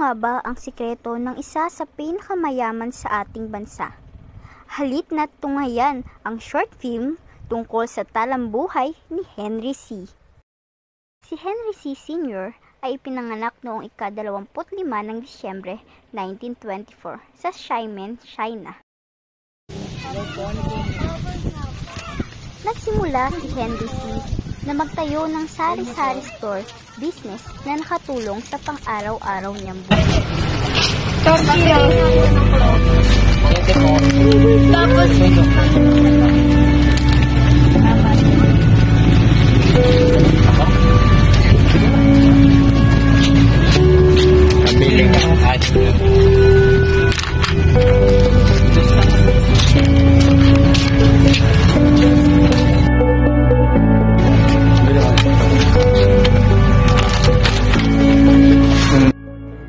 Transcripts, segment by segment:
nga ba ang sikreto ng isa sa pinakamayaman sa ating bansa? Halip na't tunghayan ang short film tungkol sa talambuhay ni Henry C. Si Henry C. Sr. ay ipinanganak noong ika-25 ng Disyembre 1924 sa Xiamen, China. Nagsimula si Henry C. na magtayo ng sari-sari store business na nakatulong sa pang-araw-araw niyang buhay.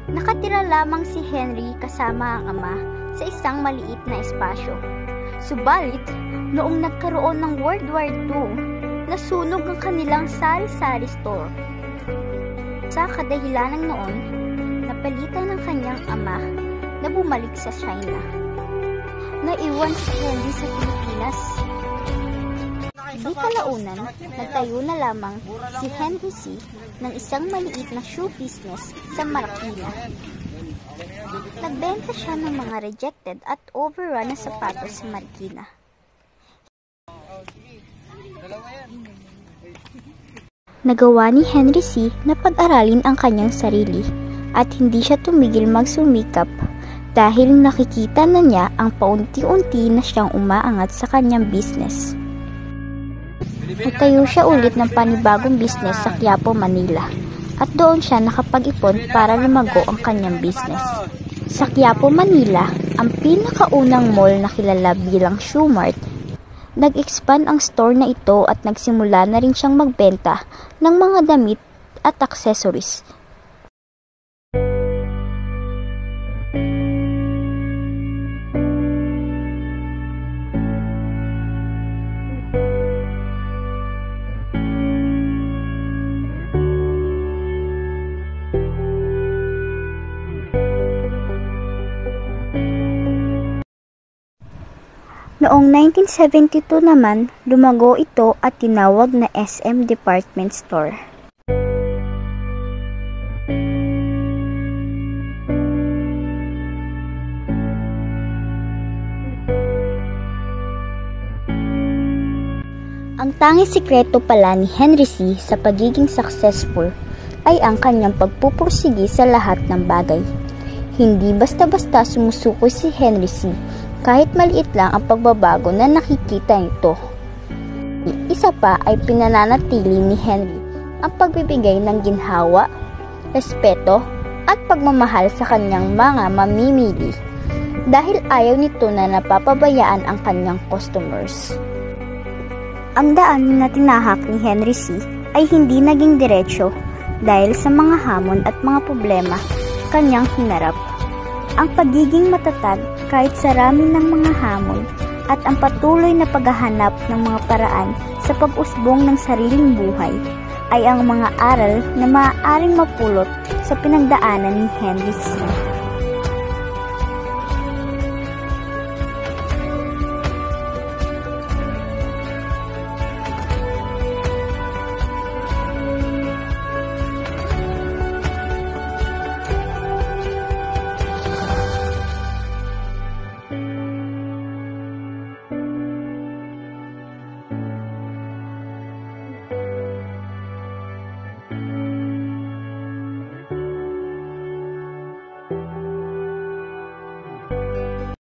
Nakatira lamang si Henry kasama ang ama sa isang maliit na espasyo. Subalit, noong nagkaroon ng World War II, nasunog ang kanilang sari-sari store. Sa kadahilanan noon, napalitan ng kanyang ama na bumalik sa China. Naiwan si Henry sa Pilipinas. Di kalaunan, nagtayo na lamang si Henry C. ng isang maliit na shoe business sa Marikina. Nagbenta siya ng mga rejected at overrun na sapatos sa Marikina. Nagawa ni Henry C. na pag-aralin ang kanyang sarili at hindi siya tumigil magsumikap dahil nakikita na niya ang paunti-unti na siyang umaangat sa kanyang business. Nagtayo siya ulit ng panibagong business sa Quiapo, Manila at doon siya nakapag-ipon para lumago ang kanyang business. Sa Quiapo, Manila, ang pinakaunang mall na kilala bilang Shoe Mart, nag-expand ang store na ito at nagsimula na rin siyang magbenta ng mga damit at accessories. Noong 1972 naman, lumago ito at tinawag na SM Department Store. Ang tanging sikreto pala ni Henry C. sa pagiging successful ay ang kanyang pagpupursigi sa lahat ng bagay. Hindi basta-basta sumusukoy si Henry C. kahit maliit lang ang pagbabago na nakikita nito. Isa pa ay pinananatili ni Henry ang pagbibigay ng ginhawa, respeto at pagmamahal sa kanyang mga mamimili dahil ayaw nito na napapabayaan ang kanyang customers. Ang daan na tinahak ni Henry C. ay hindi naging diretsyo dahil sa mga hamon at mga problema kanyang hinarap. Ang pagiging matatag kahit sa rami ng mga hamon at ang patuloy na paghahanap ng mga paraan sa pag-usbong ng sariling buhay ay ang mga aral na maaaring mapulot sa pinagdaanan ni Henry C.